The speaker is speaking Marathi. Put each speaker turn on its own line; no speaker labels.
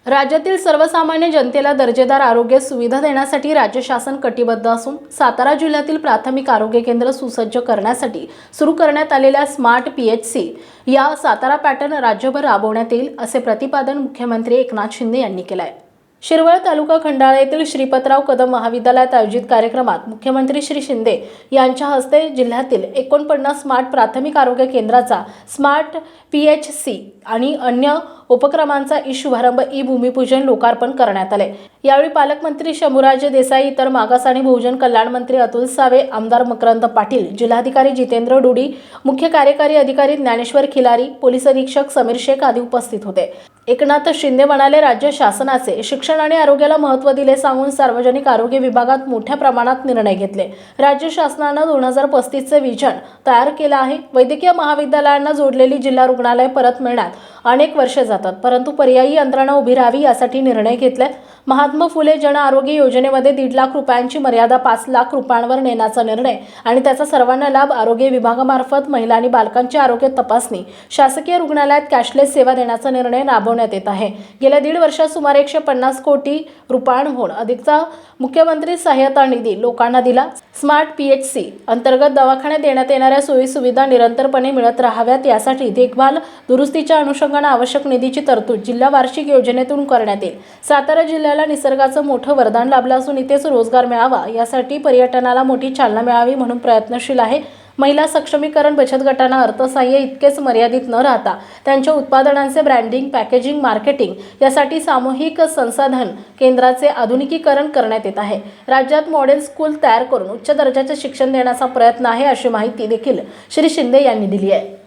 राज्यातील सर्वसामान्य जनतेला दर्जेदार आरोग्य सुविधा देण्यासाठी राज्य शासन कटिबद्ध असून सातारा जिल्ह्यातील प्राथमिक आरोग्य केंद्र सुसज्ज करण्यासाठी सुरू करण्यात आलेल्या स्मार्ट PHC या सातारा पॅटर्न राज्यभर राबवण्यात येईल असे प्रतिपादन मुख्यमंत्री एकनाथ शिंदे यांनी केले आहे। शिरवळ तालुका खंडाळा येथील श्रीपतराव कदम महाविद्यालयात आयोजित कार्यक्रमात मुख्यमंत्री श्री शिंदे यांच्या हस्ते जिल्ह्यातील 49 स्मार्ट प्राथमिक आरोग्य केंद्राचा स्मार्ट PHC आणि अन्य उपक्रमांचा शुभारंभ भूमिपूजन लोकार्पण करण्यात आले। यावेळी पालकमंत्री शंभूराजे देसाई, इतर मागास आणि बहुजन कल्याण मंत्री अतुल सावे, आमदार मकरंद पाटील, जिल्हाधिकारी जितेंद्र डुडी, मुख्य कार्यकारी अधिकारी ज्ञानेश्वर खिलारी, पोलीस अधीक्षक समीर शेख आदी उपस्थित होते। एकनाथ शिंदे म्हणाले, राज्य शासनाचे शिक्षण आणि आरोग्याला महत्त्व दिले सांगून सार्वजनिक आरोग्य विभागात मोठ्या प्रमाणात निर्णय घेतले। राज्य शासनाने 2035 चे विजन तयार केले आहे। वैद्यकीय महाविद्यालयांना जोडलेली जिल्हा रुग्णालय परत मिळण्यात अनेक वर्षे जातात, परंतु पर्यायी यंत्रणा उभी राहावी यासाठी निर्णय घेतले। महात्मा फुले जन आरोग्य योजनेमध्ये 1.5 लाख रुपयांची मर्यादा 5 लाख रुपयांवर नेण्याचा निर्णय आणि त्याचा सर्वांना लाभ आरोग्य विभागामार्फत महिला आणि बालकांची आरोग्य तपासणी शासकीय रुग्णालयात कॅशलेस सेवा देण्याचा निर्णय राबवण्यात येत आहे। गेल्या 1.5 वर्षात सुमारे 150 कोटी रुपयांहून अधिकचा मुख्यमंत्री सहाय्यता निधी लोकांना दिला। स्मार्ट PHC अंतर्गत दवाखान्यात देण्यात येणाऱ्या सोयी सुविधा निरंतरपणे मिळत राहाव्यात यासाठी देखभाल दुरुस्तीच्या अनुषंगाने आवश्यक निधीची तरतूद जिल्हा वार्षिक योजनेतून करण्यात येईल। सातारा जिल्ह्याला निसर्गाचं मोठं वरदान लाभलं असून इथेच रोजगार मिळावा यासाठी पर्यटनाला मोठी चालना मिळावी म्हणून प्रयत्नशील आहे। महिला सक्षमीकरण बचत गटांना अर्थसहाय्य इतकेच मर्यादित न राहता त्यांच्या उत्पादनांचे ब्रँडिंग, पॅकेजिंग, मार्केटिंग यासाठी सामूहिक संसाधन केंद्राचे आधुनिकीकरण करण्यात येत आहे। राज्यात मॉडेल स्कूल तयार करून उच्च दर्जाचे शिक्षण देण्याचा प्रयत्न आहे अशी माहिती देखील श्री शिंदे यांनी दिली आहे।